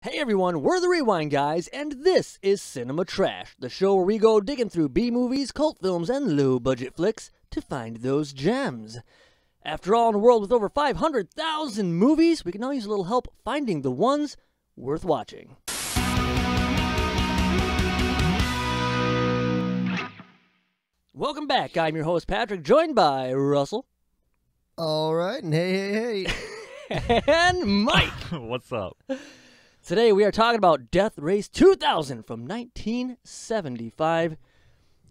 Hey everyone, we're the Rewind Guys, and this is Cinema Trash, the show where we go digging through B-movies, cult films, and low-budget flicks to find those gems. After all, in a world with over 500,000 movies, we can all use a little help finding the ones worth watching. Welcome back. I'm your host, Patrick, joined by Russell. All right, and hey. And Mike. What's up? Today we are talking about Death Race 2000 from 1975.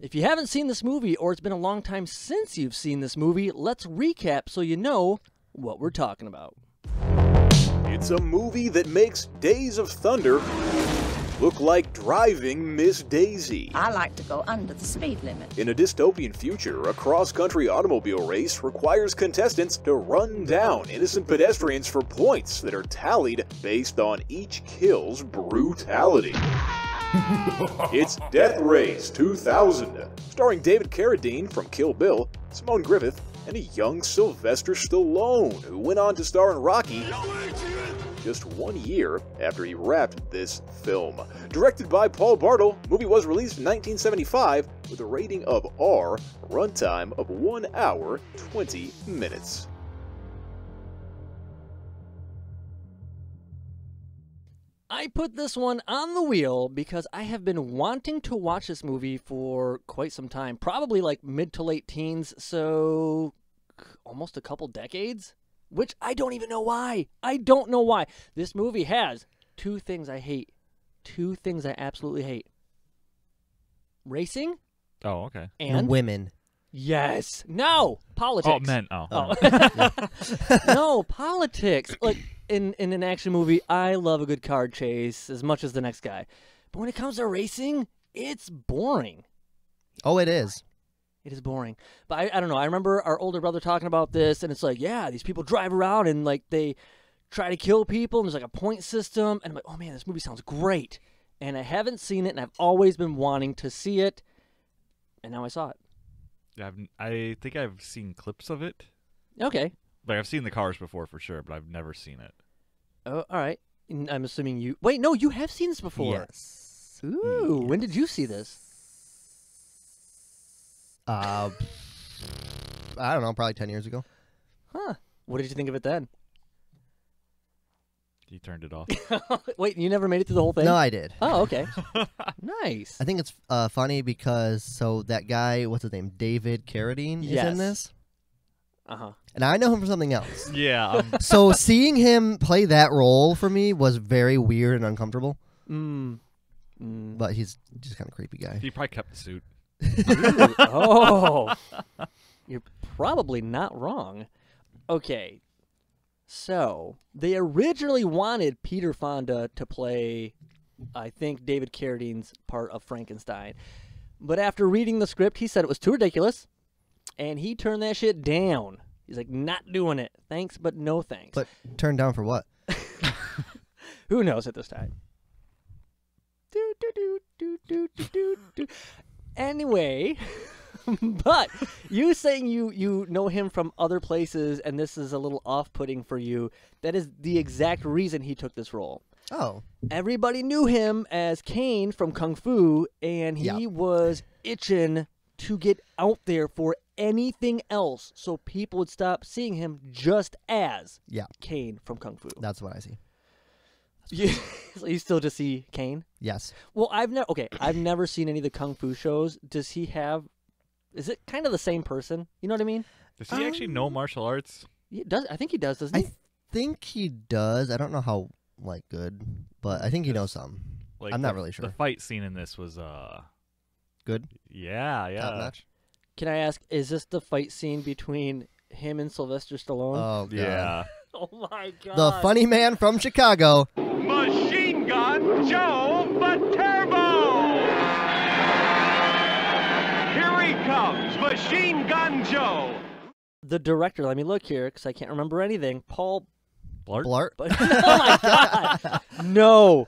If you haven't seen this movie, or it's been a long time since you've seen this movie, let's recap so you know what we're talking about. It's a movie that makes Days of Thunder look like driving Miss Daisy. I like to go under the speed limit. In a dystopian future, a cross-country automobile race requires contestants to run down innocent pedestrians for points that are tallied based on each kill's brutality. It's Death Race 2000, starring David Carradine from Kill Bill, Simone Griffith, and a young Sylvester Stallone, who went on to star in Rocky just 1 year after he wrapped this film. Directed by Paul Bartle, the movie was released in 1975 with a rating of R, runtime of 1 hour, 20 minutes. I put this one on the wheel because I have been wanting to watch this movie for quite some time, probably like mid to late teens, so almost a couple decades. Which I don't even know why. I don't know why. This movie has two things I hate. Two things I absolutely hate. Racing. Oh, okay. And women. Yes. No. Politics. Oh, men. Oh. No, politics. Like, in an action movie, I love a good car chase as much as the next guy. But when it comes to racing, it's boring. Oh, it is. It is boring. But I don't know. I remember our older brother talking about this, and it's like, yeah, these people drive around and, like, they try to kill people, and there's, like, a point system. And I'm like, oh, man, this movie sounds great. And I haven't seen it, and I've always been wanting to see it. And now I saw it. Yeah, I think I've seen clips of it. Okay. Like, I've seen the cars before for sure, but I've never seen it. Oh, all right. And I'm assuming you... Wait, no, you have seen this before. Yes. Ooh, when did you see this? I don't know, probably 10 years ago. Huh. What did you think of it then? You turned it off. Wait, you never made it through the whole thing? No, I did. Oh, okay. Nice. I think it's funny because, so that guy, what's his name, David Carradine is Yes. in this. Uh-huh. And I know him from something else. Yeah. So seeing him play that role for me was very weird and uncomfortable. But he's just kind of creepy guy. He probably kept the suit. Ooh, oh. You're probably not wrong. Okay. So, they originally wanted Peter Fonda to play, I think, David Carradine's part of Frankenstein. But after reading the script, he said it was too ridiculous, and he turned that shit down. He's like, not doing it. Thanks, but no thanks. But turned down for what? Who knows at this time? Anyway, but you saying you know him from other places and this is a little off-putting for you, that is the exact reason he took this role. Oh. Everybody knew him as Kane from Kung Fu, and he was itching to get out there for anything else so people would stop seeing him just as Kane from Kung Fu. That's what I see. So you still just see Kane? Yes. Well, I've never seen any of the Kung Fu shows. Does he have? Is it kind of the same person? You know what I mean? Does he actually know martial arts? He does. I think he does, doesn't he? I think he does. I don't know how good, but I think he knows some. Like, I'm not really sure. The fight scene in this was good. Yeah. Top notch. Can I ask? Is this the fight scene between him and Sylvester Stallone? Oh God. Yeah. Oh my God. The funny man from Chicago. Machine Gun Joe Viterbo! Here he comes, Machine Gun Joe! The director, let me look here because I can't remember anything. Paul Blart? Oh my God. No.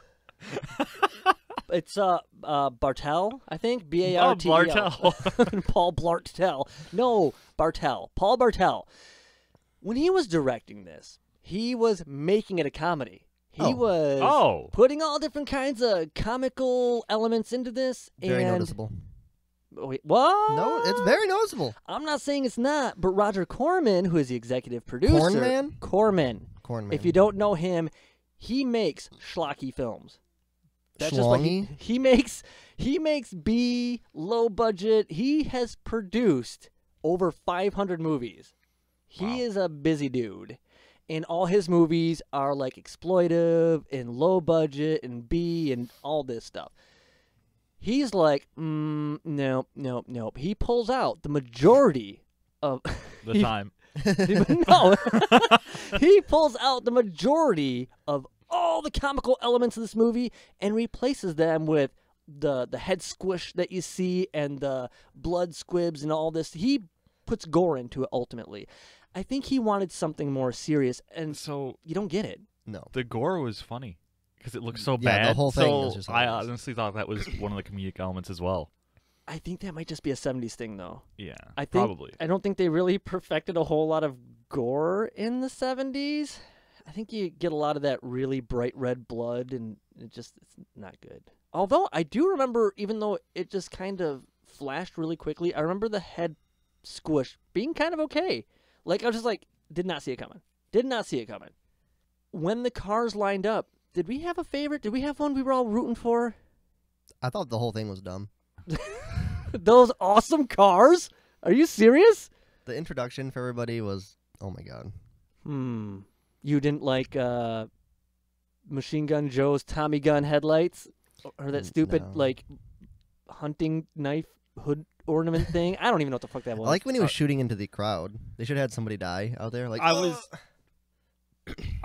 It's Bartel, I think. B-A-R-T-E-L. Oh, Bartel. Paul Blartel. No, Bartel. Paul Bartel. When he was directing this, he was making it a comedy. He was Oh. putting all different kinds of comical elements into this. Very and noticeable. Wait, what? No, it's very noticeable. I'm not saying it's not, but Roger Corman, who is the executive producer, Corman. If you don't know him, he makes schlocky films. That's just what he makes. He makes B, low budget. He has produced over 500 movies. He is a busy dude. And all his movies are like exploitive and low budget and B and all this stuff. He's like, nope. He pulls out the majority of The time. No. He pulls out the majority of all the comical elements of this movie and replaces them with the head squish that you see and the blood squibs and all this. He puts gore into it ultimately. I think he wanted something more serious, and so you don't get it. No. The gore was funny because it looked so Yeah, bad. the whole thing so was just I hilarious. honestly thought that was one of the comedic elements as well. I think that might just be a 70s thing, though. Yeah, I think, probably. I don't think they really perfected a whole lot of gore in the 70s. I think you get a lot of that really bright red blood, and it's not good. Although I do remember, even though it just kind of flashed really quickly, I remember the head squish being kind of okay. Like, I was just like, did not see it coming. Did not see it coming. When the cars lined up, did we have a favorite? Did we have one we were all rooting for? I thought the whole thing was dumb. Those awesome cars? Are you serious? The introduction for everybody was, oh my god. You didn't like Machine Gun Joe's Tommy gun headlights? Or that stupid, No. like, hunting knife hood ornament thing? I don't even know what the fuck that was. I like when he was shooting into the crowd. They should have had somebody die out there. Like I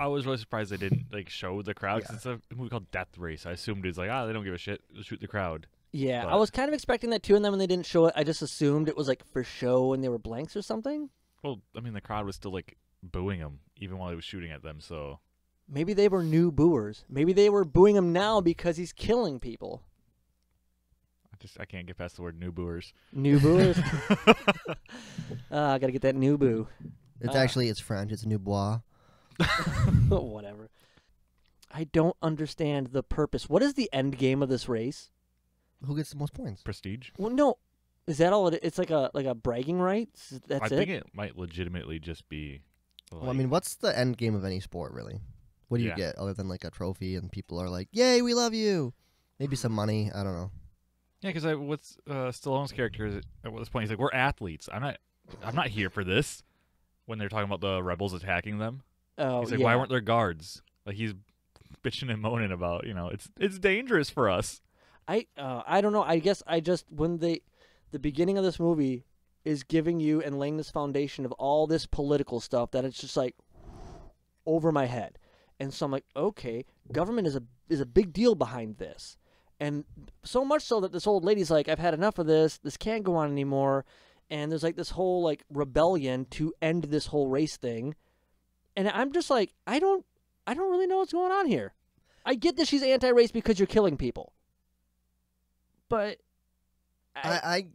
was really surprised they didn't like show the crowd. 'Cause it's a movie called Death Race. I assumed it's like, they don't give a shit. They'll shoot the crowd. Yeah, I But- was kind of expecting that too, and then when they didn't show it, I just assumed it was like for show and they were blanks or something. Well, I mean, the crowd was still like booing him even while he was shooting at them. So Maybe they were new booers. Maybe they were booing him now because he's killing people. I can't get past the word new booers. New booers? I gotta get that new boo. it's actually it's French. It's New Bois. Whatever. I don't understand the purpose. What is the end game of this race? Who gets the most points? Prestige. Well, no. Is that all? It's like a bragging rights? That's I it? think it might legitimately just be. Well, I mean, what's the end game of any sport, really? What do you get other than like a trophy and people are like, "Yay, we love you"? Maybe some money. I don't know. Yeah, because what's Stallone's character is at this point? He's like, "We're athletes. I'm not here for this." When they're talking about the rebels attacking them, he's like, "Why weren't there guards?" Like he's bitching and moaning about, it's dangerous for us. I don't know. I guess I just when the beginning of this movie is giving you and laying this foundation of all this political stuff that it's just like over my head. And so I'm like, okay, government is a big deal behind this. And so much so that this old lady's like, I've had enough of this. This can't go on anymore. And there's like this whole like rebellion to end this whole race thing. And I'm just like, I don't really know what's going on here. I get that she's anti-race because you're killing people. But I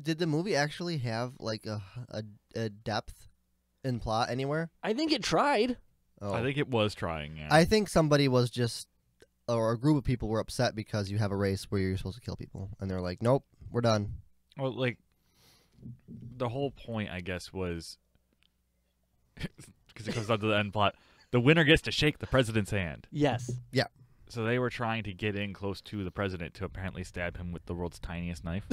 did the movie actually have like a depth in plot anywhere? I think it tried. Oh. I think it was trying. Yeah. I think somebody was just, or a group of people were upset because you have a race where you're supposed to kill people, and they're like, "Nope, we're done." Well, like the whole point, I guess, was because it comes down to the end plot. The winner gets to shake the president's hand. Yes. Yeah. So they were trying to get in close to the president to apparently stab him with the world's tiniest knife.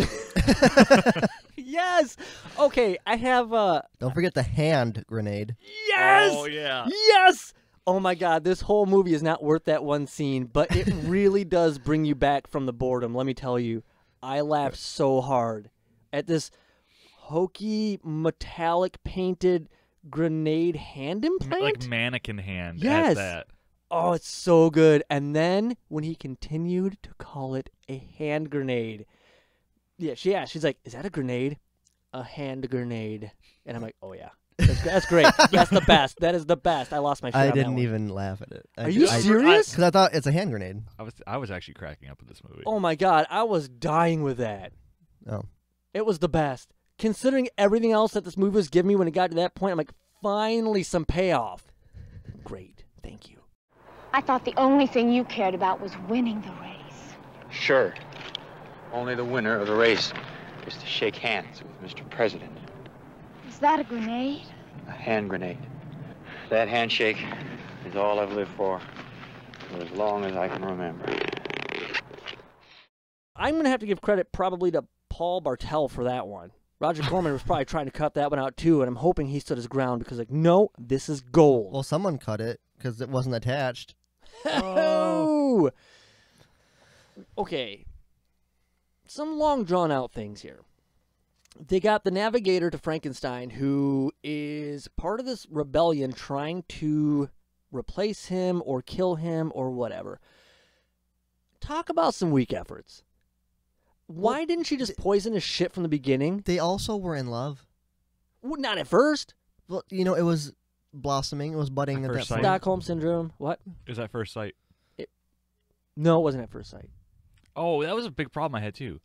Yes. Okay, I have Don't forget the hand grenade. Yes. Oh yeah. Yes. Oh my God, this whole movie is not worth that one scene, but it really does bring you back from the boredom. Let me tell you, I laughed so hard at this hokey metallic painted grenade hand implant. Like mannequin hand. Yes. At that. Oh, it's so good. And then when he continued to call it a hand grenade, she's like, "Is that a grenade? A hand grenade?" And I'm like, "Oh yeah, that's great. That's the best. That is the best." I lost my shit. I on that didn't one. even laugh at it. Are you serious? Because I thought it's a hand grenade. I was actually cracking up at this movie. Oh my God, I was dying with that. Oh. It was the best. Considering everything else that this movie was giving me when it got to that point, I'm like, finally some payoff. Great. Thank you. I thought the only thing you cared about was winning the race. Sure. Only the winner of the race is to shake hands with Mr. President. Is that a grenade? A hand grenade. That handshake is all I've lived for as long as I can remember. I'm going to have to give credit probably to Paul Bartel for that one. Roger Corman was probably trying to cut that one out too, and I'm hoping he stood his ground because, like, no, this is gold. Well, someone cut it because it wasn't attached. Oh! Okay. Some long drawn-out things here. They got the navigator to Frankenstein, who is part of this rebellion trying to replace him or kill him or whatever. Talk about some weak efforts. Why didn't she just poison his shit from the beginning? They also were in love. Well, not at first. Well, you know, it was blossoming. It was budding at that point. Stockholm Syndrome. What? Is that first sight? No, it wasn't at first sight. Oh, that was a big problem I had, too.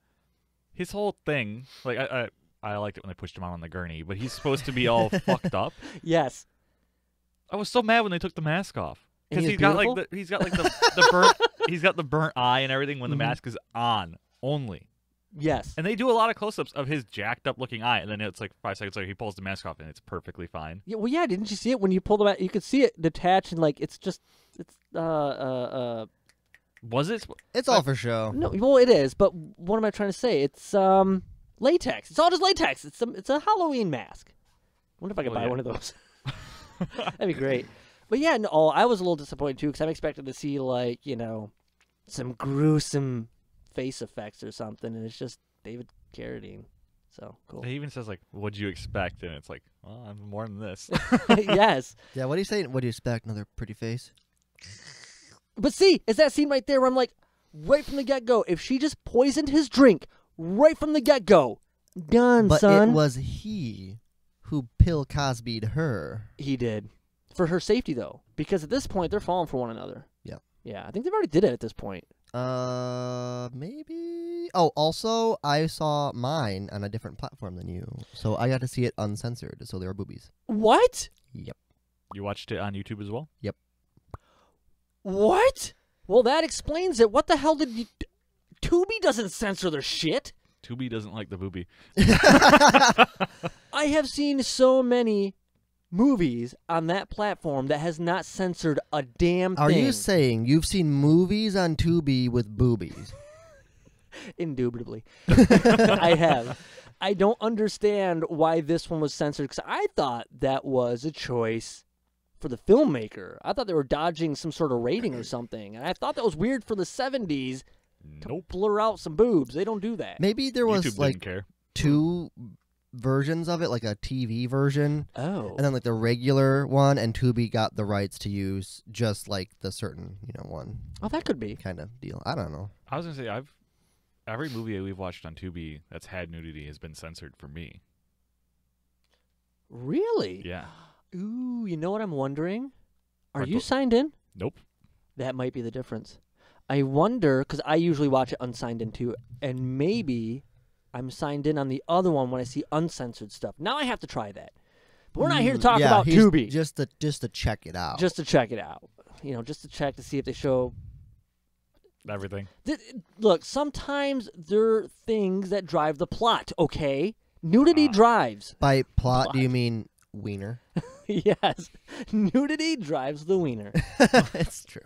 His whole thing, like, I liked it when they pushed him out on the gurney, but he's supposed to be all fucked up. Yes. I was so mad when they took the mask off. Because he's got the burnt eye and everything when the mask is on only. Yes. And they do a lot of close-ups of his jacked-up-looking eye, and then it's like 5 seconds later, he pulls the mask off, and it's perfectly fine. Yeah, well, yeah, didn't you see it when you pulled the mask? You could see it detach, and, like, it's just, Was it? It's all for show. No, well, it is, but what am I trying to say? It's, latex. It's all just latex. It's a Halloween mask. I wonder if I could buy one of those. That'd be great. But, yeah, no, I was a little disappointed, too, because I'm expecting to see, like, you know, some gruesome face effects or something, and it's just David Carradine. So cool. He even says, like, what'd you expect? And it's like, well, I'm more than this. Yes. Yeah, what do you say? What do you expect? Another pretty face? But see, it's that scene right there where I'm like, right from the get-go, if she just poisoned his drink right from the get-go, done, but son. But it was he who Bill Cosby'd her. He did. For her safety, though. Because at this point, they're falling for one another. Yeah. Yeah, I think they've already did it at this point. Maybe. Oh, also, I saw mine on a different platform than you, so I got to see it uncensored. So there were boobies. What? Yep. You watched it on YouTube as well? Yep. What? Well, that explains it. What the hell did you... Tubi doesn't censor their shit. Tubi doesn't like the boobie. I have seen so many movies on that platform that has not censored a damn thing. Are you saying you've seen movies on Tubi with boobies? Indubitably. I have. I don't understand why this one was censored, because I thought that was a choice for the filmmaker. I thought they were dodging some sort of rating or something, and I thought that was weird for the 70s to blur out some boobs. They don't do that. Maybe there was YouTube like didn't care. 2 versions of it, like a TV version. Oh. And then like the regular one, and Tubi got the rights to use just like the certain, one. Oh, that could be. Kind of deal. I don't know. I was going to say, every movie we've watched on Tubi that's had nudity has been censored for me. Really? Yeah. Ooh, you know what I'm wondering? Are you signed in? Nope. That might be the difference. I wonder, because I usually watch it unsigned in too, and maybe I'm signed in on the other one when I see uncensored stuff. Now I have to try that. But we're not here to talk about Tubi. Just to check it out. Just to check it out. Just to check to see if they show everything. Look, sometimes there are things that drive the plot, okay? Nudity drives. By plot, do you mean wiener? Yes. Nudity drives the wiener. It's true.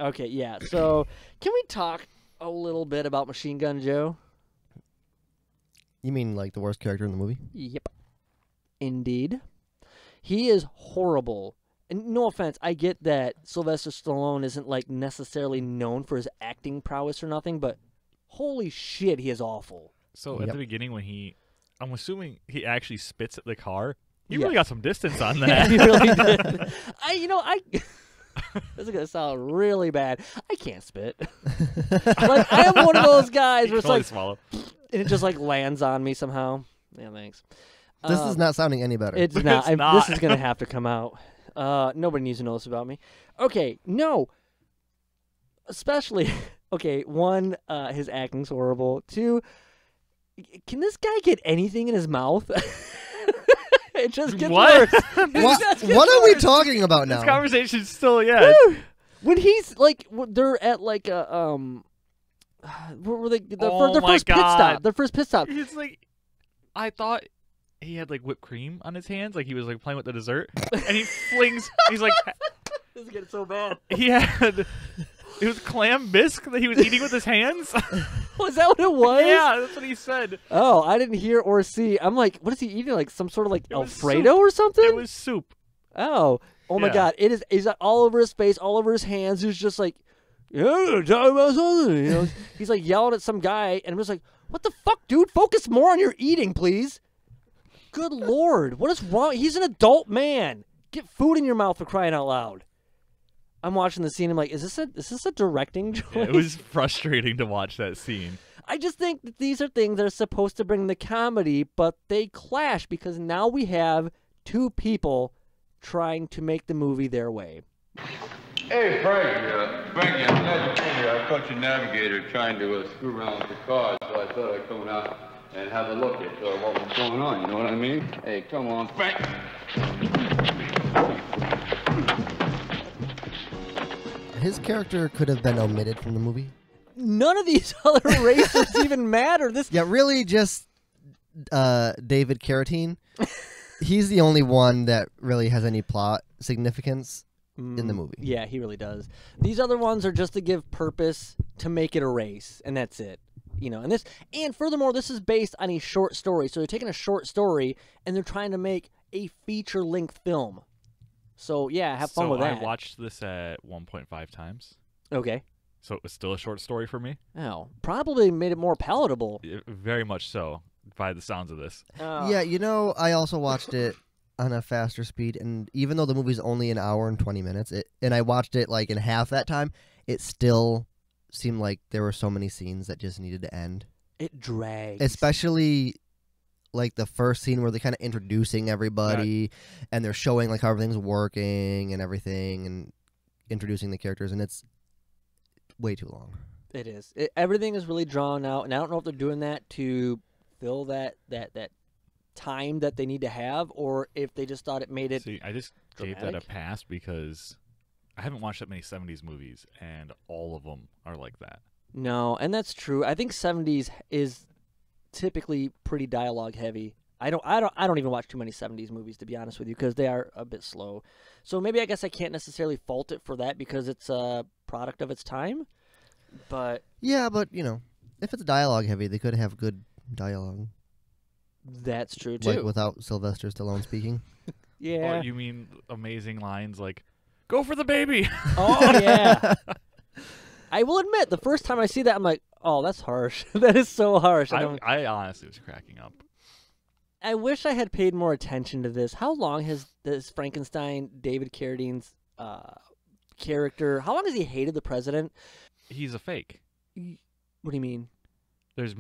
Okay, yeah. So, can we talk a little bit about Machine Gun Joe? You mean like the worst character in the movie? Yep. Indeed. He is horrible. And no offense, I get that Sylvester Stallone isn't like necessarily known for his acting prowess or nothing, but holy shit, he is awful. So at the beginning when I'm assuming he actually spits at the car. You really got some distance on that. Yeah, he really did. This is going to sound really bad. I can't spit. Like, I am one of those guys where it's like, swallow. And it just like lands on me somehow. Yeah, thanks. This is not sounding any better. It's not. This is going to have to come out. Nobody needs to know this about me. Okay, no. Especially, okay, 1, his acting's horrible. 2, can this guy get anything in his mouth? It just gets worse. What are we talking about now? This conversation's still, When he's like, they're at like a where were they? Oh their my first pit God. stop. Their first pit stop. It's like, I thought he had like whipped cream on his hands, like he was like playing with the dessert, and he flings. He's like, This is getting so bad. he had. It was clam bisque that he was eating with his hands. Was that what it was? Yeah, that's what he said. Oh, I didn't hear or see. I'm like, what is he eating? Like some sort of like It was Alfredo soup. or something? It was soup. Oh my Yeah. God! It is. Is all over his face, all over his hands. He's just like, yeah, talk about something. You know, he's like yelling at some guy, and I'm just like, what the fuck, dude? Focus more on your eating, please. Good Lord, what is wrong? He's an adult man. Get food in your mouth for crying out loud. I'm watching the scene. I'm like, is this a directing choice? Yeah, it was frustrating to watch that scene. I just think that these are things that are supposed to bring the comedy, but they clash because now we have two people trying to make the movie their way. Hey, Frankie, I'm glad you came here. I caught your navigator trying to screw around with the car, so I thought I'd come out and have a look at what was going on, you know what I mean? Hey, come on, Frank. His character could have been omitted from the movie. None of these other racers even matter. Yeah, really just David Carradine. He's the only one that really has any plot significance in the movie. Yeah, he really does. These other ones are just to give purpose to make it a race, and that's it. You know, and furthermore, this is based on a short story. So they're taking a short story and they're trying to make a feature-length film. So yeah, have fun with that. I watched this at 1.5 times. Okay. So it was still a short story for me. Oh, probably made it more palatable. Very much so, by the sounds of this. Yeah, you know, I also watched it on a faster speed, and even though the movie's only an hour and 20 minutes, and I watched it like in half that time, it still seemed like there were so many scenes that just needed to end. It drags. Especially like the first scene where they're kind of introducing everybody, and they're showing like how everything's working and everything, and introducing the characters, and it's way too long. It is. Everything is really drawn out, and I don't know if they're doing that to fill that time that they need to have, or if they just thought it made it. See, I just gave that a pass because I haven't watched that many 70s movies, and all of them are like that. No, and that's true. I think 70s is typically pretty dialogue heavy. I don't even watch too many 70s movies, to be honest with you, because they are a bit slow. So maybe I guess I can't necessarily fault it for that because it's a product of its time. But yeah, but you know, if it's dialogue heavy, they could have good dialogue. That's true too. Like without Sylvester Stallone speaking. Yeah. Oh, you mean amazing lines like, "Go for the baby." Oh yeah. I will admit, the first time I see that, I'm like, oh, that's harsh. That is so harsh. I honestly was cracking up. I wish I had paid more attention to this. How long has this Frankenstein, David Carradine's character, how long has he hated the president? He's a fake. What do you mean? There's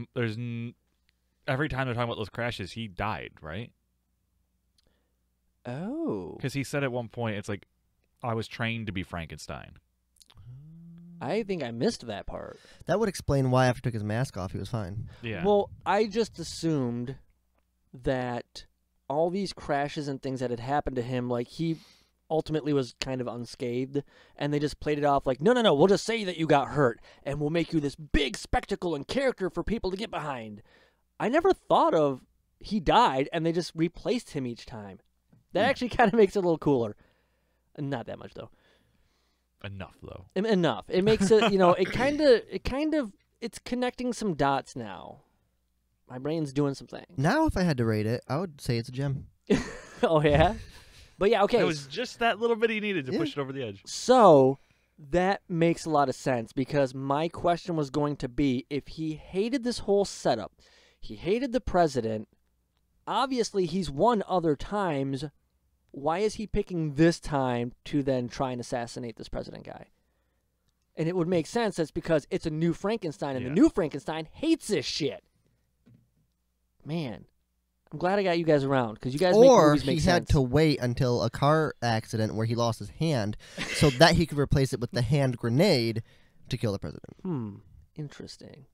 every time they're talking about those crashes, he died, right? Oh. Because he said at one point, it's like, I was trained to be Frankenstein. I think I missed that part. That would explain why after he took his mask off, he was fine. Yeah. Well, I just assumed that all these crashes and things that had happened to him, like he ultimately was kind of unscathed, and they just played it off like, no, we'll just say that you got hurt, and we'll make you this big spectacle and character for people to get behind. I never thought of he died, and they just replaced him each time. That actually kind of makes it a little cooler. Not that much, though. Enough, though. Enough. It makes it, you know, it's connecting some dots now. My brain's doing some things. Now, if I had to rate it, I would say it's a gem. Oh, yeah? But yeah, okay. It was just that little bit he needed to push it over the edge. So, that makes a lot of sense, because my question was going to be, if he hated this whole setup, he hated the president, obviously he's won other times, why is he picking this time to then try and assassinate this president guy? And it would make sense. That's because it's a new Frankenstein, and the new Frankenstein hates this shit. Man, I'm glad I got you guys around, because you guys make movies make sense. Or he had to wait until a car accident where he lost his hand so that he could replace it with the hand grenade to kill the president. Interesting.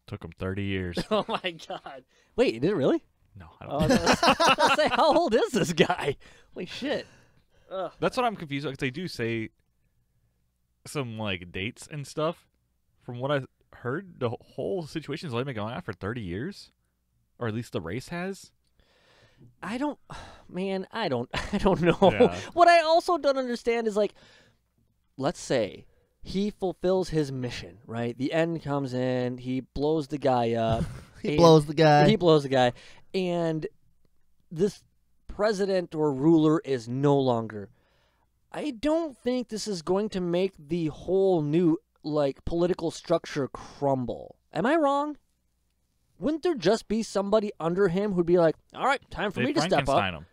Took him 30 years. Oh, my God. Wait, did it really? No, I don't know. I was say, how old is this guy? Holy shit. That's what I'm confused about, because they do say some like dates and stuff. From what I heard, the whole situation's only been going on for 30 years, or at least the race has. I don't know. Yeah. What I also don't understand is, like, let's say he fulfills his mission, right? The end comes in, he blows the guy up. He blows the guy, and this president or ruler is no longer. I don't think this is going to make the whole new, like, political structure crumble. Am I wrong? Wouldn't there just be somebody under him who'd be like, all right, time for me to step up? Him.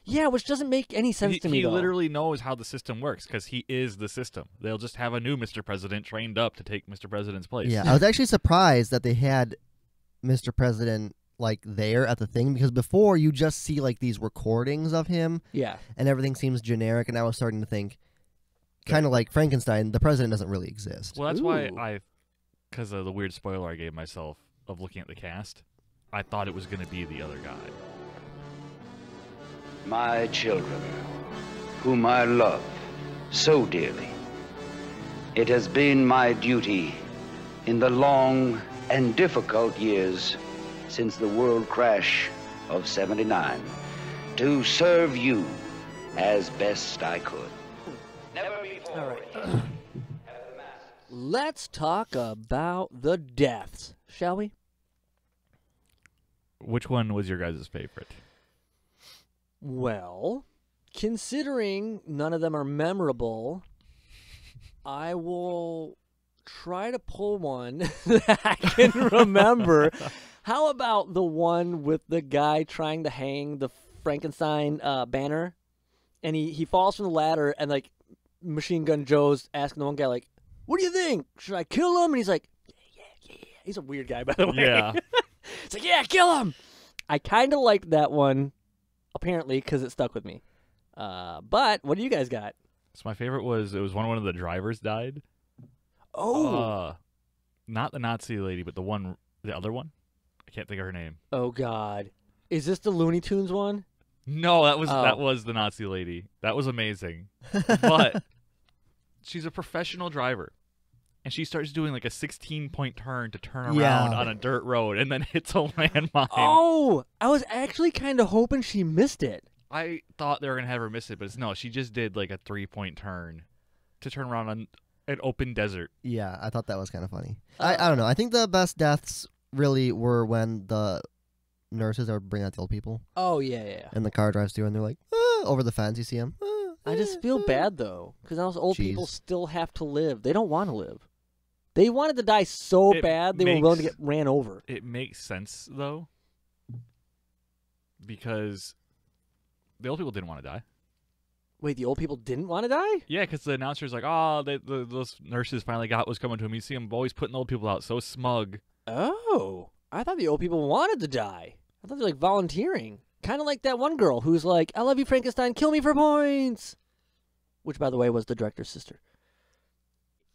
Yeah, which doesn't make any sense to me, He though. literally knows how the system works because he is the system. They'll just have a new Mr. President trained up to take Mr. President's place. Yeah, I was actually surprised that they had Mr. President, like, there at the thing, because before you just see, like, these recordings of him. Yeah. And everything seems generic, and I was starting to think, kind of like Frankenstein, the president doesn't really exist. Well, that's why because of the weird spoiler I gave myself of looking at the cast, I thought it was going to be the other guy. My children, whom I love so dearly, it has been my duty in the long and difficult years since the world crash of '79 to serve you as best I could. Never before. All right. Let's talk about the deaths, shall we? Which one was your guys' favorite? Well, considering none of them are memorable, I will try to pull one that I can remember. How about the one with the guy trying to hang the Frankenstein banner? And he falls from the ladder, and, like, Machine Gun Joe's asking the one guy, like, what do you think? Should I kill him? And he's like, yeah. He's a weird guy, by the way. Yeah. It's like, yeah, kill him. I kind of liked that one, apparently, because it stuck with me. But what do you guys got? So my favorite was, it was one of the drivers died. Oh. Not the Nazi lady, but the other one. I can't think of her name. Oh, God. Is this the Looney Tunes one? No, that was the Nazi lady. That was amazing. But she's a professional driver. And she starts doing like a 16-point turn to turn around on a dirt road and then hits a landmine. Oh, I was actually kind of hoping she missed it. I thought they were going to have her miss it, but no, she just did like a 3-point turn to turn around on an open desert. Yeah, I thought that was kind of funny. I don't know. I think the best deaths really were when the nurses are bringing out the old people. Oh, yeah. And the car drives through and they're like, over the fence, you see them. I just feel bad, though, because those old people still have to live. They don't want to live. They wanted to die so bad they were willing to get ran over. It makes sense, though, because the old people didn't want to die. Wait, the old people didn't want to die? Yeah, because the announcer's like, those nurses finally got what's coming to them. You see them always putting the old people out, so smug. Oh, I thought the old people wanted to die. I thought they were, like, volunteering. Kind of like that one girl who's like, I love you, Frankenstein, kill me for points. Which, by the way, was the director's sister.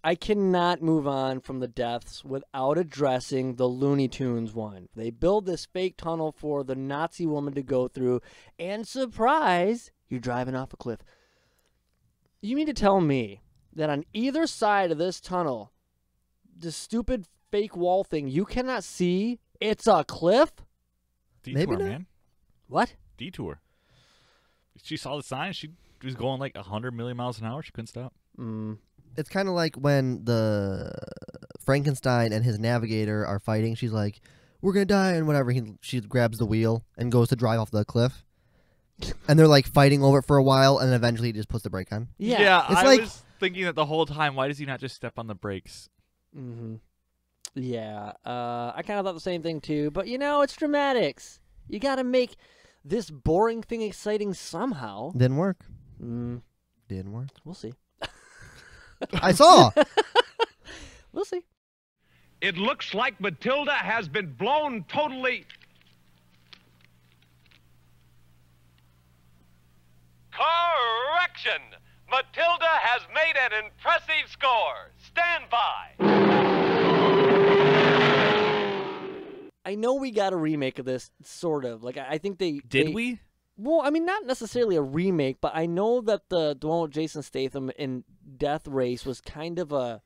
I cannot move on from the deaths without addressing the Looney Tunes one. They build this fake tunnel for the Nazi woman to go through, and surprise, you're driving off a cliff. You mean to tell me that on either side of this tunnel, the stupid fake wall thing, you cannot see it's a cliff? Detour, Maybe not. man. What? Detour. She saw the sign. She was going like 100 million miles an hour. She couldn't stop. It's kind of like when the Frankenstein and his navigator are fighting. She's like, we're going to die, and whatever. She grabs the wheel and goes to drive off the cliff. And they're like fighting over it for a while, and eventually he just puts the brake on. Yeah. It's I like, was thinking that the whole time. Why does he not just step on the brakes? Mm-hmm. Yeah, I kind of thought the same thing too. But, you know, it's dramatics. You got to make this boring thing exciting somehow. Didn't work. Didn't work. We'll see. I saw. We'll see. It looks like Matilda has been blown totally... Correction! Matilda has made an impressive score. Stand by. I know we got a remake of this, sort of. Like, I think they... Did we? Well, I mean, not necessarily a remake, but I know that the one with Jason Statham in Death Race was kind of a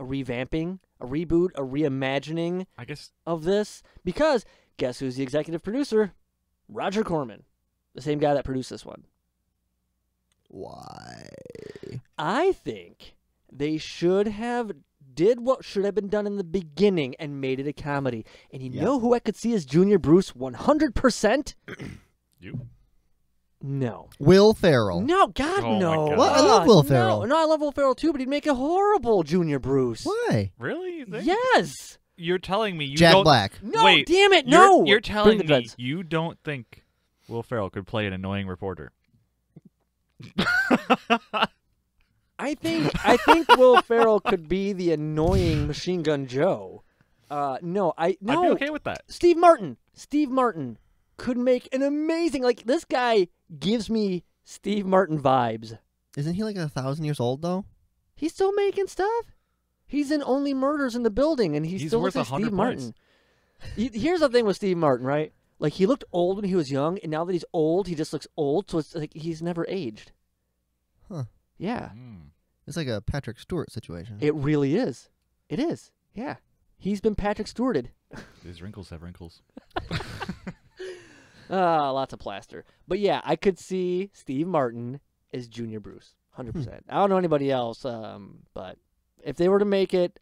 revamping, a reboot, a reimagining, I guess, of this. Because guess who's the executive producer? Roger Corman, the same guy that produced this one. Why? I think they should have did what should have been done in the beginning and made it a comedy. And you know who I could see as Junior Bruce 100%? You? No. Will Ferrell. No, God, Oh, no. my God. Well, I love Will Ferrell. No, I love Will Ferrell too, but he'd make a horrible Junior Bruce. Why? Really? You think? Yes. You're telling me you Jack don't... Black. No, Wait, damn it, no. You're telling Bring the me dreads. you don't think Will Ferrell could play an annoying reporter? I think Will Ferrell could be the annoying Machine Gun Joe. No. I'd be okay with that. Steve Martin could make an amazing, like, this guy gives me Steve Martin vibes. Isn't he like 1,000 years old though? He's still making stuff. He's in Only Murders in the Building, and he's still worth looks like 100 Steve Martin. Here's the thing with Steve Martin, right? Like, he looked old when he was young, and now that he's old, he just looks old, so it's like he's never aged. Huh. Yeah. It's like a Patrick Stewart situation. It really is. It is. Yeah. He's been Patrick Stewarted. These wrinkles have wrinkles. Lots of plaster. But yeah, I could see Steve Martin as Junior Bruce. 100%. I don't know anybody else, but if they were to make it,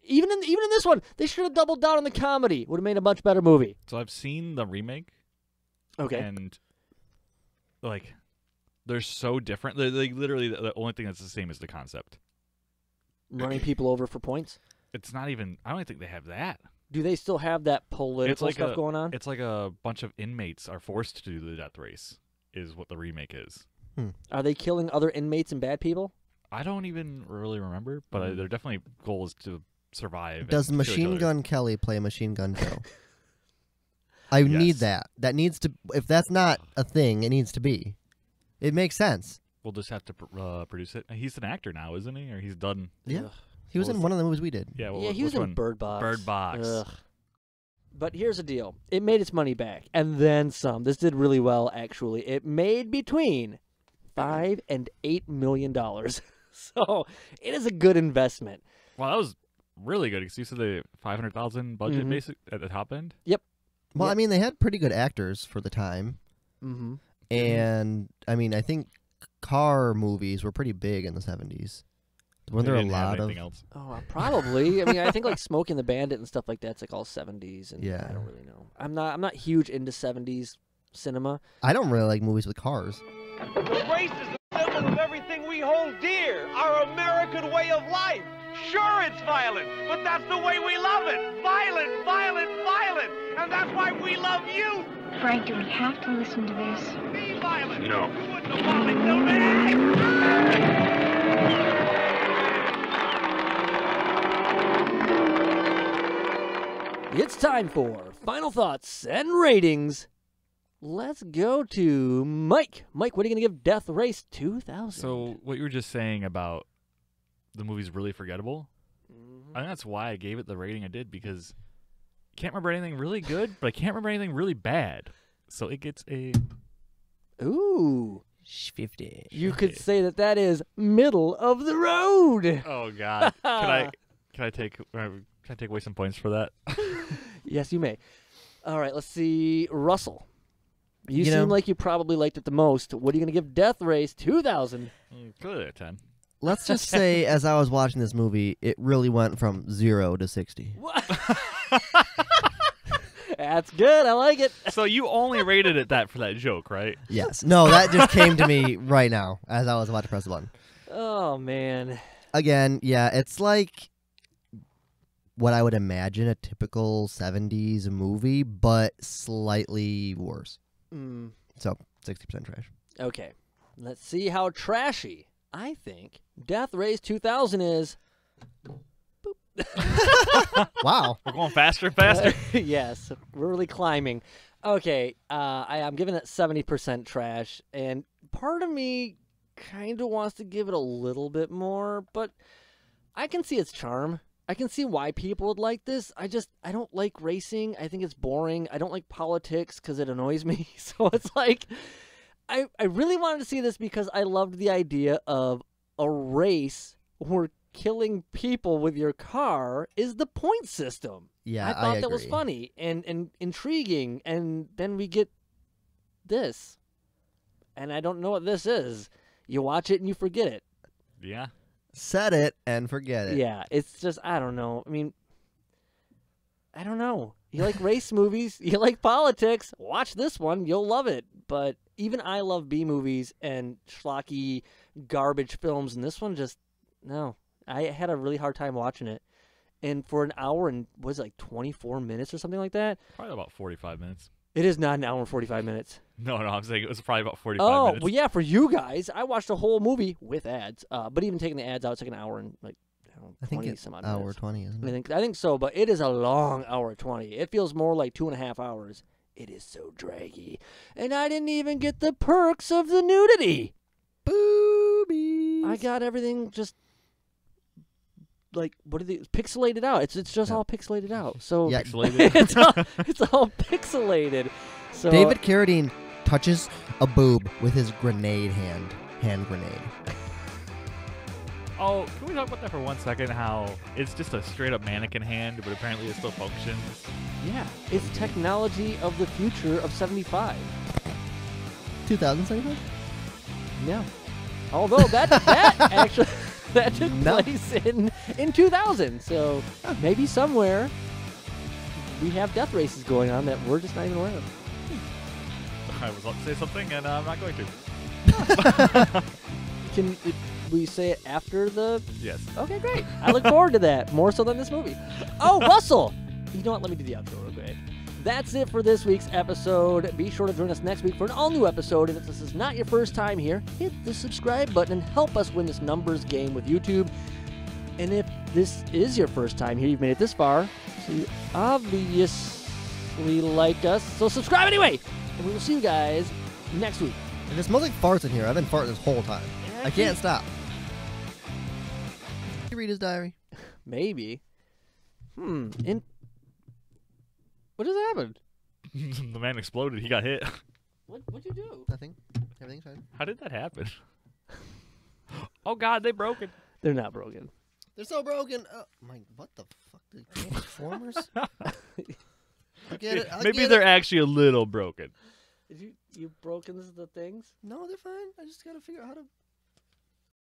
even in this one, they should have doubled down on the comedy. Would have made a much better movie. So I've seen the remake. Okay. And, like, they're so different. They're like, literally, the only thing that's the same is the concept. Running people over for points? It's not even... I don't even think they have that. Do they still have that political stuff going on? It's like a bunch of inmates are forced to do the death race, is what the remake is. Are they killing other inmates and bad people? I don't even really remember, but their definitely goal is to survive. Does and kill each Machine other. Gun Kelly play Machine Gun Joe? I need that. That needs to... If that's not a thing, it needs to be. It makes sense. We'll just have to produce it. He's an actor now, isn't he? Or he's done... Yeah. He was in one of the movies we did. Yeah, he was in Bird Box. Bird Box. Ugh. But here's the deal. It made its money back, and then some. This did really well, actually. It made between $5 and $8 million. So it is a good investment. Well, that was really good, because you said the $500,000 budget basic at the top end? Yep. Well, I mean, they had pretty good actors for the time. Mm-hmm. And, I mean, I think car movies were pretty big in the 70s. Weren't there a lot of... else? Oh, probably. I mean, I think like Smokey and the Bandit and stuff like that's like all 70s, and Yeah. I don't really know. I'm not huge into 70s cinema. I don't really like movies with cars. The race is the symbol of everything we hold dear, our American way of life. Sure, it's violent, but that's the way we love it. Violent, violent, violent. And that's why we love you. Frank, do we have to listen to this? Be violent. No. You wouldn't have wanted to be. It's time for final thoughts and ratings. Let's go to Mike. Mike, what are you going to give Death Race 2000? So what you were just saying about the movie's really forgettable, I think that's why I gave it the rating I did, because I can't remember anything really good, but I can't remember anything really bad. So it gets a... Ooh. 50. You could say that is middle of the road. Oh, God. Can I take away some points for that? Yes, you may. All right, let's see. Russell. You know, seem like you probably liked it the most. What are you going to give Death Race 2000? Clearly a 10. Let's just say, as I was watching this movie, it really went from 0 to 60. That's good. I like it. So you only rated it that for that joke, right? Yes. No, that just came to me right now as I was about to press the button. Oh, man. Again, yeah, it's like what I would imagine a typical 70s movie, but slightly worse. So, 60% trash. Okay. Let's see how trashy I think Death Race 2000 is. Wow. We're going faster and faster. Yes, we're really climbing. Okay, I'm giving it 70% trash, and part of me kind of wants to give it a little bit more, but I can see its charm. I can see why people would like this. I don't like racing. I think it's boring. I don't like politics because it annoys me. So it's like, I really wanted to see this because I loved the idea of a race where killing people with your car is the point system. Yeah, I thought that agree. was funny and intriguing. And then we get this. And I don't know what this is. You watch it and you forget it. Yeah. Set it and forget it. Yeah, it's just, I don't know. I mean, I don't know. You like race movies, you like politics, watch this one, you'll love it. But even I love B movies and schlocky garbage films, and this one just, no. I had a really hard time watching it. And for an hour and, was it like 24 minutes or something like that? Probably about 45 minutes. It is not an hour and 45 minutes. No, I'm saying it was probably about 45 minutes. Oh, well, yeah, for you guys, I watched a whole movie with ads. But even taking the ads out, it's like an hour and like, I don't know, 20 some odd minutes. Hour 20, isn't it? I think so, but it is a long hour 20. It feels more like 2.5 hours. It is so draggy. And I didn't even get the perks of the nudity. Boobies. I got everything just like, what are they, pixelated out. It's just all pixelated out. So Yeah. Pixelated. it's all pixelated. So David Carradine touches a boob with his grenade hand grenade. Oh, can we talk about that for 1 second? How it's just a straight up mannequin hand, but apparently it still functions. yeah, it's technology of the future of 75. 2075? Yeah. Although that actually that took place in 2000. So maybe somewhere we have death races going on that we're just not even aware of. I was about to say something, and I'm not going to. Can we say it after the... Yes. Okay, great. I look forward to that, more so than this movie. Oh, Russell! You know what? Let me do the outro real quick. That's it for this week's episode. Be sure to join us next week for an all-new episode. And if this is not your first time here, hit the subscribe button and help us win this numbers game with YouTube. And if this is your first time here, you've made it this far, so you obviously like us. So subscribe anyway! And we will see you guys next week. And it smells like farts in here. I've been farting this whole time. I can't stop. Did you read his diary? Maybe. What just happened? The man exploded. He got hit. What'd you do? Nothing. Everything's fine. How did that happen? Oh, God, they broke it. They're not broken. They're so broken. Oh, what the fuck? The Transformers? I get it. Maybe they're actually a little broken. Did you broken the things? No, they're fine. I just gotta figure out how to